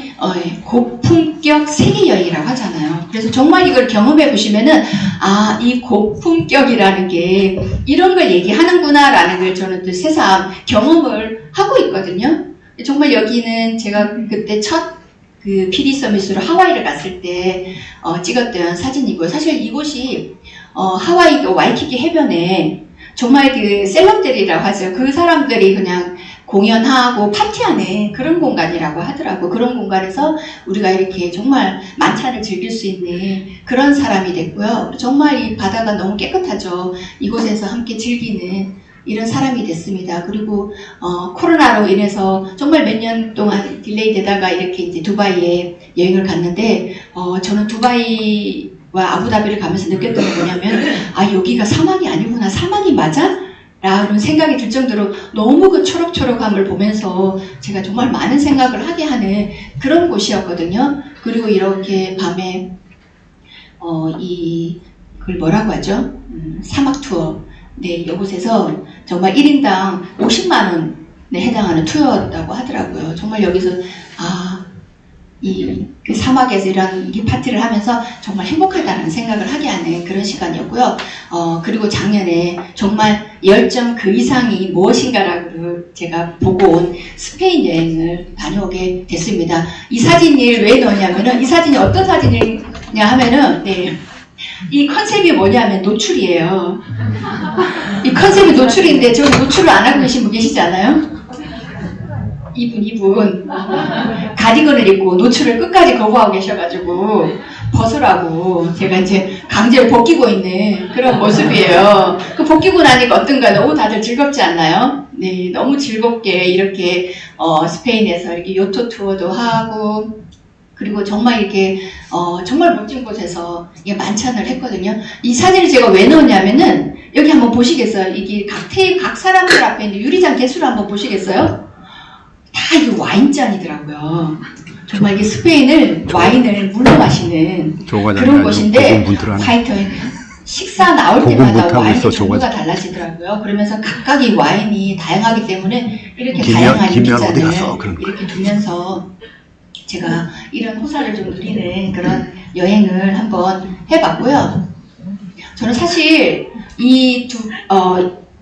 Speaker 1: 고품격 세계 여행이라고 하잖아요. 그래서 정말 이걸 경험해 보시면은 이 고품격이라는 게 이런 걸 얘기하는구나라는 걸 저는 또 새삼 경험을 하고 있거든요. 정말 여기는 제가 그때 첫 그 PD 서밋으로 하와이를 갔을 때 찍었던 사진이고요. 사실 이곳이 하와이 그 와이키키 해변에 정말 그 셀럽들이라고 하죠. 그 사람들이 그냥 공연하고 파티하는 그런 공간이라고 하더라고. 그런 공간에서 우리가 이렇게 정말 만찬을 즐길 수 있는 그런 사람이 됐고요. 정말 이 바다가 너무 깨끗하죠. 이곳에서 함께 즐기는 이런 사람이 됐습니다. 그리고 코로나로 인해서 정말 몇 년 동안 딜레이 되다가 이렇게 이제 두바이에 여행을 갔는데 저는 두바이 아부다비를 가면서 느꼈던 게 뭐냐면 여기가 사막이 아니구나, 사막이 맞아? 라는 생각이 들 정도로 너무 그 초록초록함을 보면서 제가 정말 많은 생각을 하게 하는 그런 곳이었거든요. 그리고 이렇게 밤에 그걸 뭐라고 하죠? 사막 투어. 네, 이곳에서 정말 1인당 50만 원에 해당하는 투어였다고 하더라고요. 정말 여기서 그 사막에서 이런 이 파티를 하면서 정말 행복하다는 생각을 하게 하는 그런 시간이었고요. 그리고 작년에 정말 열정 그 이상이 무엇인가라고 제가 보고 온 스페인 여행을 다녀오게 됐습니다. 이 사진을 왜 넣었냐면은, 이 사진이 어떤 사진이냐 하면은, 네. 이 컨셉이 뭐냐면 노출이에요. 이 컨셉이 노출인데, 저기 노출을 안 하고 계신 분 계시지 않아요? 이분 가디건을 입고 노출을 끝까지 거부하고 계셔가지고 벗으라고 제가 이제 강제로 벗기고 있는 그런 모습이에요. 그 벗기고 나니까 어떤가 너무 다들 즐겁지 않나요? 네, 너무 즐겁게 이렇게 스페인에서 이렇게 요트 투어도 하고, 그리고 정말 이렇게 정말 멋진 곳에서 이게 만찬을 했거든요. 이 사진을 제가 왜 넣었냐면은, 여기 한번 보시겠어요? 이게 각 사람들 앞에 있는 유리잔 개수를 한번 보시겠어요? 다 이게 와인잔이더라고요. 정말 이게 스페인을 와인을 물로 마시는 그런 곳인데, 화이트 식사 나올 때마다 와인의 종류가 달라지더라고요. 그러면서 각각의 와인이 다양하기 때문에 이렇게 다양한 유리잔을 이렇게 두면서 제가 이런 호사를 좀 누리는 그런 여행을 한번 해봤고요. 저는 사실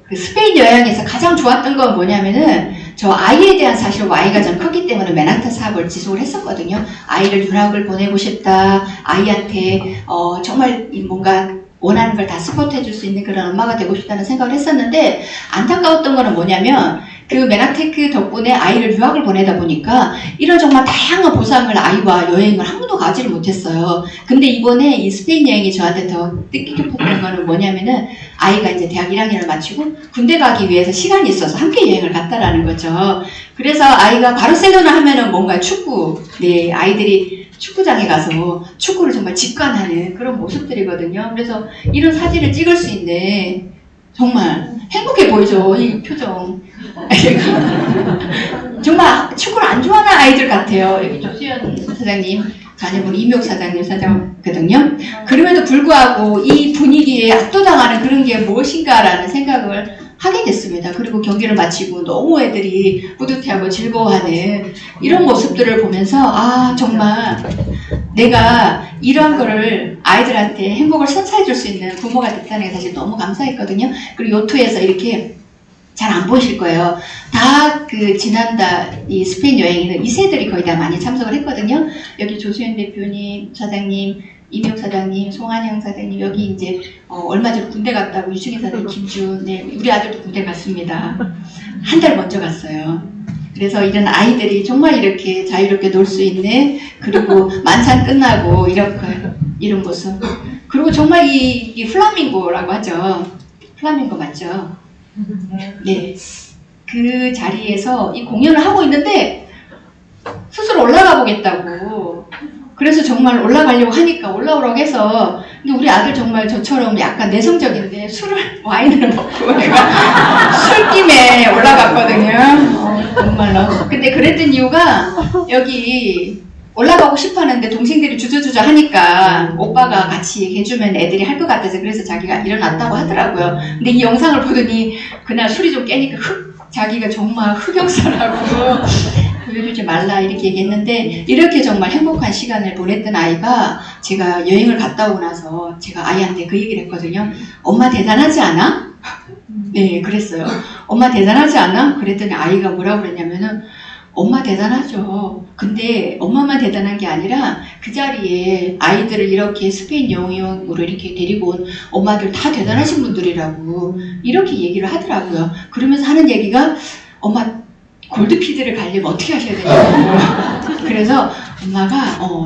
Speaker 1: 그 스페인 여행에서 가장 좋았던 건 뭐냐면은, 저 아이에 대한 사실 와이가 좀 컸기 때문에 맨하탄 사업을 지속을 했었거든요. 아이를 유학을 보내고 싶다. 아이한테 정말 뭔가 원하는 걸 다 스포트해 줄 수 있는 그런 엄마가 되고 싶다는 생각을 했었는데, 안타까웠던 거는 뭐냐면, 그 메나테크 덕분에 아이를 유학을 보내다 보니까 이런 정말 다양한 보상을 아이와 여행을 한 번도 가지를 못했어요. 근데 이번에 이 스페인 여행이 저한테 더 뜻깊었던 거는 뭐냐면은, 아이가 이제 대학 1학년을 마치고 군대 가기 위해서 시간이 있어서 함께 여행을 갔다라는 거죠. 그래서 아이가 바르셀로나 하면은 뭔가 축구, 네, 아이들이 축구장에 가서 축구를 정말 직관하는 그런 모습들이거든요. 그래서 이런 사진을 찍을 수 있는, 정말 행복해 보이죠, 이 표정. 정말 축구를 안 좋아하는 아이들 같아요. 여기 조수연 사장님 자녀분 이묘 사장님 사장거든요. 그럼에도 불구하고 이 분위기에 압도당하는 그런 게 무엇인가라는 생각을 하게 됐습니다. 그리고 경기를 마치고 너무 애들이 뿌듯해하고 즐거워하는 이런 모습들을 보면서, 아, 정말 내가 이런 거를 아이들한테 행복을 선사해 줄 수 있는 부모가 됐다는 게 사실 너무 감사했거든요. 그리고 요트에서 이렇게 잘 안 보실 거예요. 다 그 지난달 이 스페인 여행에는 2세들이 거의 다 많이 참석을 했거든요. 여기 조수연 대표님, 사장님, 이명 사장님, 송한영 사장님, 여기 이제 얼마 전에 군대 갔다고 유충희 사장님, 김준, 네, 우리 아들도 군대 갔습니다. 한 달 먼저 갔어요. 그래서 이런 아이들이 정말 이렇게 자유롭게 놀 수 있는, 그리고 만찬 끝나고 이런 모습. 그리고 정말 이 플라밍고라고 하죠. 플라밍고 맞죠? 네. 그 자리에서 이 공연을 하고 있는데 스스로 올라가 보겠다고. 그래서 정말 올라가려고 하니까 올라오라고 해서, 근데 우리 아들 정말 저처럼 약간 내성적인데 와인을 먹고 내가 술김에 올라갔거든요. 정말로. 근데 그랬던 이유가, 여기 올라가고 싶어 하는데 동생들이 주저주저 하니까 오빠가 같이 해주면 애들이 할 것 같아서, 그래서 자기가 일어났다고 하더라고요. 근데 이 영상을 보더니 그날 술이 좀 깨니까 자기가 정말 흑역사라고 보여주지 말라 이렇게 얘기했는데, 이렇게 정말 행복한 시간을 보냈던 아이가, 제가 여행을 갔다 오고 나서 제가 아이한테 그 얘기를 했거든요. 엄마 대단하지 않아? 네, 그랬어요. 엄마 대단하지 않아? 그랬더니 아이가 뭐라고 그랬냐면은, 엄마 대단하죠. 근데 엄마만 대단한 게 아니라 그 자리에 아이들을 이렇게 스페인 여행으로 이렇게 데리고 온 엄마들 다 대단하신 분들이라고 이렇게 얘기를 하더라고요. 그러면서 하는 얘기가, 엄마 골드피드를 가려면 어떻게 하셔야 되냐고. 그래서 엄마가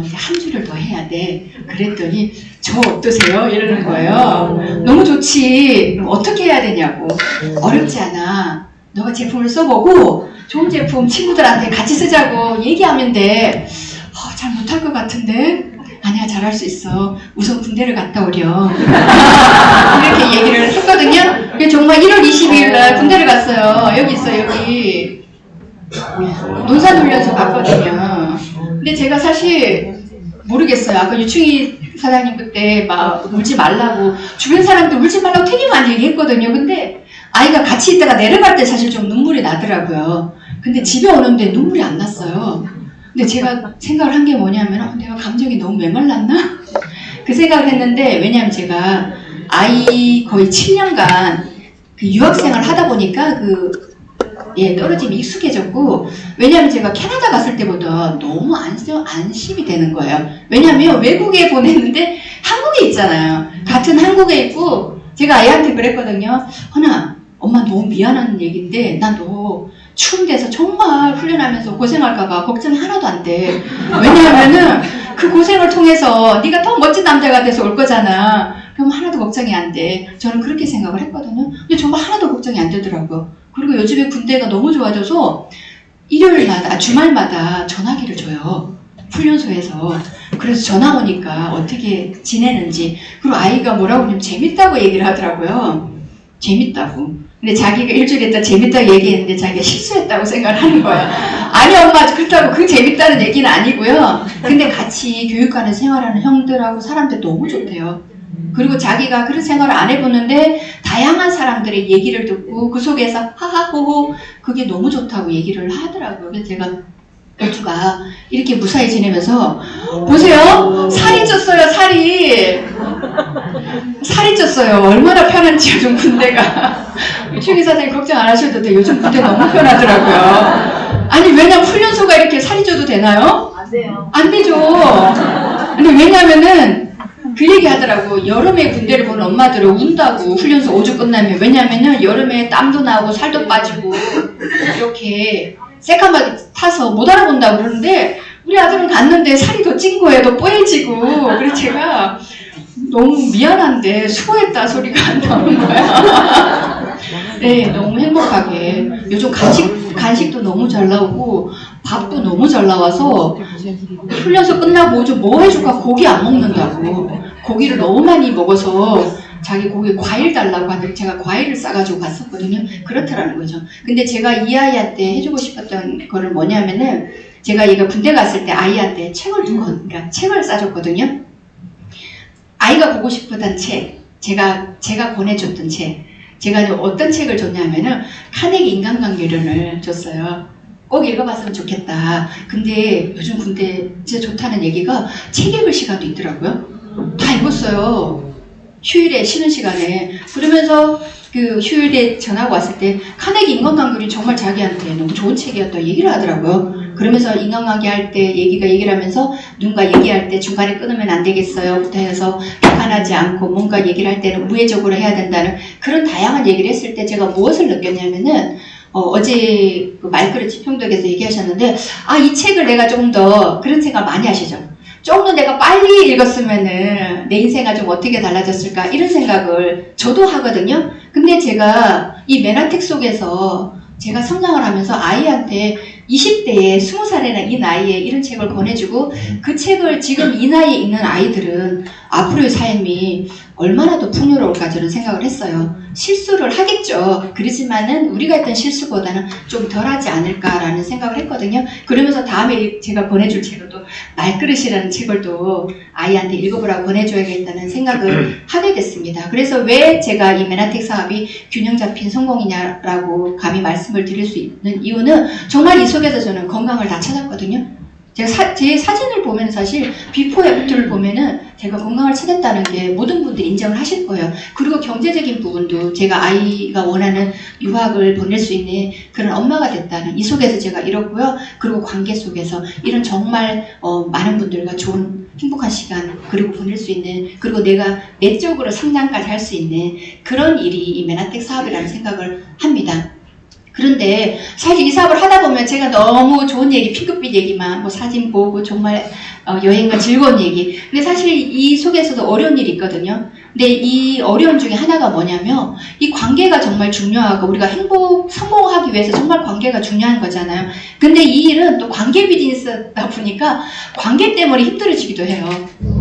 Speaker 1: 이제 한 줄을 더 해야 돼. 그랬더니 저 어떠세요? 이러는 거예요. 너무 좋지. 그럼 어떻게 해야 되냐고. 어렵지 않아. 너가 제품을 써보고 좋은 제품 친구들한테 같이 쓰자고 얘기하면 돼. 잘 못할 것 같은데? 아니야, 잘할 수 있어. 우선 군대를 갔다 오렴. 이렇게 얘기를 했거든요. 정말 1월 22일 날 군대를 갔어요. 여기 있어요, 여기. 논산훈련소 갔거든요. 근데 제가 사실 모르겠어요. 아까 유충희 사장님 그때 막 울지 말라고, 주변 사람들 울지 말라고 되게 많이 얘기했거든요. 근데 아이가 같이 있다가 내려갈 때 사실 좀 눈물이 나더라고요. 근데 집에 오는데 눈물이 안 났어요. 근데 제가 생각을 한 게 뭐냐면 내가 감정이 너무 메말랐나? 그 생각을 했는데 왜냐하면 제가 아이 거의 7년간 그 유학생활 하다 보니까 떨어짐이 익숙해졌고 왜냐하면 제가 캐나다 갔을 때보다 너무 안심이 되는 거예요. 왜냐하면 외국에 보냈는데 한국에 있잖아요. 같은 한국에 있고 제가 아이한테 그랬거든요. 허나 엄마 너무 미안한 얘기인데 나 너 추운 데서 정말 훈련하면서 고생할까봐 걱정 하나도 안 돼. 왜냐하면은 그 고생을 통해서 네가 더 멋진 남자가 돼서 올 거잖아. 그럼 하나도 걱정이 안 돼. 저는 그렇게 생각을 했거든요. 근데 정말 하나도 걱정이 안 되더라고요. 그리고 요즘에 군대가 너무 좋아져서 일요일마다 주말마다 전화기를 줘요. 훈련소에서. 그래서 전화 오니까 어떻게 지내는지 그리고 아이가 뭐라고 하냐면 재밌다고 얘기를 하더라고요. 재밌다고. 근데 자기가 일주일 있다 재밌다고 얘기했는데 자기가 실수했다고 생각을 하는 거야. 아니 엄마 그렇다고 그 재밌다는 얘기는 아니고요. 근데 같이 교육관에 생활하는 형들하고 사람들 너무 좋대요. 그리고 자기가 그런 생활을 안 해보는데 다양한 사람들의 얘기를 듣고 그 속에서 하하호호 그게 너무 좋다고 얘기를 하더라고요. 그래서 제가 여주가 이렇게 무사히 지내면서 보세요. 살이 쪘어요. 살이 쪘어요. 얼마나 편한지 요즘 군대가. 최기 사장님 걱정 안 하셔도 돼요. 요즘 군대 너무 편하더라고요. 아니 왜냐면 훈련소가 이렇게 살이 쪄도 되나요?
Speaker 3: 안 돼요.
Speaker 1: 안 되죠. 근데 왜냐면은 그 얘기 하더라고. 여름에 군대를 보는 엄마들은 운다고 훈련소 5주 끝나면. 왜냐면은 여름에 땀도 나고 살도 빠지고 이렇게 새까맣게 타서 못 알아본다고 그러는데 우리 아들은 갔는데 살이 더 찐 거예요. 더 뽀얘지고. 그래서 제가 너무 미안한데 수고했다 소리가 안 나오는 거야. 네, 너무 행복하게. 요즘 간식도 너무 잘 나오고 밥도 너무 잘 나와서 훈련소 끝나고 좀 뭐 해줄까 고기 안 먹는다고. 고기를 너무 많이 먹어서 자기 고기 과일 달라고 하는데 제가 과일을 싸가지고 갔었거든요. 그렇더라는 거죠. 근데 제가 이 아이한테 해주고 싶었던 거를 뭐냐면은 제가 얘가 군대 갔을 때 아이한테 그러니까 책을 싸줬거든요. 아이가 보고 싶었던 책, 제가 보내줬던 책. 제가 어떤 책을 줬냐면은 카네기 인간관계론을 줬어요. 꼭 읽어봤으면 좋겠다. 근데 요즘 군대 진짜 좋다는 얘기가 책 읽을 시간도 있더라고요. 다 읽었어요. 휴일에 쉬는 시간에. 그러면서 그 휴일에 전화가 왔을 때 카네기 인간관계론이 정말 자기한테 너무 좋은 책이었다고 얘기를 하더라고요. 그러면서 인간관계 할 때 얘기를 하면서 누군가 얘기할 때 중간에 끊으면 안 되겠어요 부터 해서 비판하지 않고 뭔가 얘기를 할 때는 우회적으로 해야 된다는 그런 다양한 얘기를 했을 때 제가 무엇을 느꼈냐면은 어제 그 말그릇 지평덕에서 얘기하셨는데 이 책을 내가 조금 더 그런 생각 많이 하시죠. 조금 더 내가 빨리 읽었으면은 내 인생이 좀 어떻게 달라졌을까 이런 생각을 저도 하거든요. 근데 제가 이 메나텍 속에서 제가 성장을 하면서 아이한테 20대에 20살이나 이 나이에 이런 책을 권해주고 그 책을 지금 이 나이에 읽는 아이들은 앞으로의 삶이 얼마나 더 풍요로울까 저는 생각을 했어요. 실수를 하겠죠. 그렇지만은 우리가 했던 실수보다는 좀 덜하지 않을까라는 생각을 했거든요. 그러면서 다음에 제가 보내줄 책을 또 말그릇이라는 책을 또 아이한테 읽어보라고 보내줘야겠다는 생각을 하게 됐습니다. 그래서 왜 제가 이 메나텍 사업이 균형 잡힌 성공이냐라고 감히 말씀을 드릴 수 있는 이유는 정말 이 속에서 저는 건강을 다 찾았거든요. 제가 제 사진을 보면 사실 비포 애프터를 보면은 제가 건강을 찾았다는 게 모든 분들이 인정을 하실 거예요. 그리고 경제적인 부분도 제가 아이가 원하는 유학을 보낼 수 있는 그런 엄마가 됐다는 이 속에서 제가 이뤘고요. 그리고 관계 속에서 이런 정말 많은 분들과 좋은 행복한 시간 그리고 보낼 수 있는 그리고 내가 내적으로 성장까지 할 수 있는 그런 일이 이 메나텍 사업이라는 생각을 합니다. 그런데 사실 이 사업을 하다 보면 제가 너무 좋은 얘기, 핑크빛 얘기만 사진 보고 정말 여행과 즐거운 얘기. 근데 사실 이 속에서도 어려운 일이 있거든요. 근데 이 어려움 중에 하나가 뭐냐면 이 관계가 정말 중요하고 우리가 성공하기 위해서 정말 관계가 중요한 거잖아요. 근데 이 일은 또 관계 비즈니스다 보니까 관계 때문에 힘들어지기도 해요.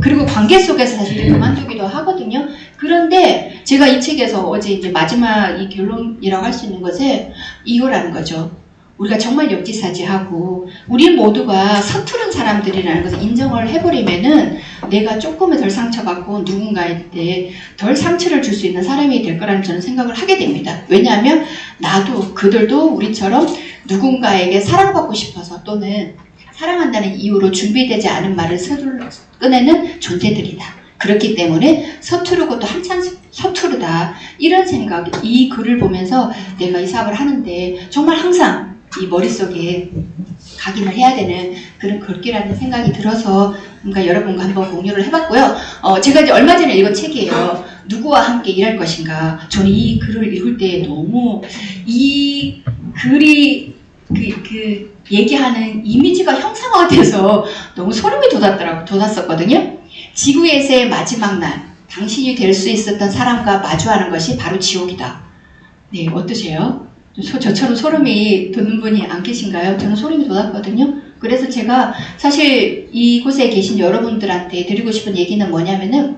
Speaker 1: 그리고 관계 속에서 사실 그만두기도 하거든요. 그런데 제가 이 책에서 어제 이제 마지막 이 결론이라고 할 수 있는 것에 이거라는 거죠. 우리가 정말 역지사지하고 우리 모두가 서투른 사람들이라는 것을 인정을 해버리면은 내가 조금은 덜 상처받고 누군가한테 덜 상처를 줄 수 있는 사람이 될 거라는 저는 생각을 하게 됩니다. 왜냐하면 나도 그들도 우리처럼 누군가에게 사랑받고 싶어서 또는 사랑한다는 이유로 준비되지 않은 말을 서둘러 꺼내는 존재들이다. 그렇기 때문에 서투르고 또 한참 서투르다. 이런 생각, 이 글을 보면서 내가 이 사업을 하는데 정말 항상 이 머릿속에 각인을 해야 되는 그런 글귀라는 생각이 들어서 뭔가 여러분과 한번 공유를 해봤고요. 제가 이제 얼마 전에 읽은 책이에요. 누구와 함께 일할 것인가. 저는 이 글을 읽을 때 너무 이 글이 그 얘기하는 이미지가 형상화가 돼서 너무 소름이 돋았었거든요. 지구에서의 마지막 날, 당신이 될 수 있었던 사람과 마주하는 것이 바로 지옥이다. 네, 어떠세요? 저처럼 소름이 돋는 분이 안 계신가요? 저는 소름이 돋았거든요. 그래서 제가 사실 이곳에 계신 여러분들한테 드리고 싶은 얘기는 뭐냐면은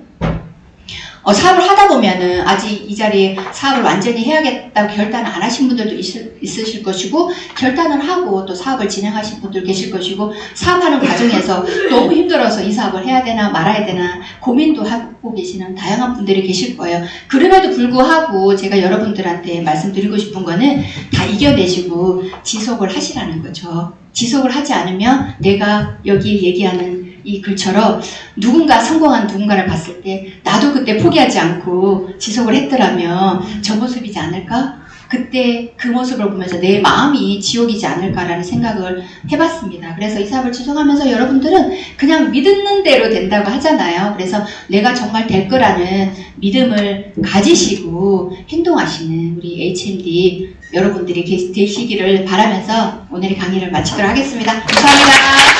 Speaker 1: 사업을 하다 보면은 아직 이 자리에 사업을 완전히 해야겠다고 결단을 안 하신 분들도 있으실 것이고, 결단을 하고 또 사업을 진행하신 분들 계실 것이고, 사업하는 과정에서 너무 힘들어서 이 사업을 해야 되나 말아야 되나 고민도 하고 계시는 다양한 분들이 계실 거예요. 그럼에도 불구하고 제가 여러분들한테 말씀드리고 싶은 거는 다 이겨내시고 지속을 하시라는 거죠. 지속을 하지 않으면 내가 여기 얘기하는 이 글처럼 누군가 성공한 누군가를 봤을 때 나도 그때 포기하지 않고 지속을 했더라면 저 모습이지 않을까? 그때 그 모습을 보면서 내 마음이 지옥이지 않을까라는 생각을 해봤습니다. 그래서 이 사업을 추종하면서 여러분들은 그냥 믿는 대로 된다고 하잖아요. 그래서 내가 정말 될 거라는 믿음을 가지시고 행동하시는 우리 HMD 여러분들이 되시기를 바라면서 오늘의 강의를 마치도록 하겠습니다. 감사합니다.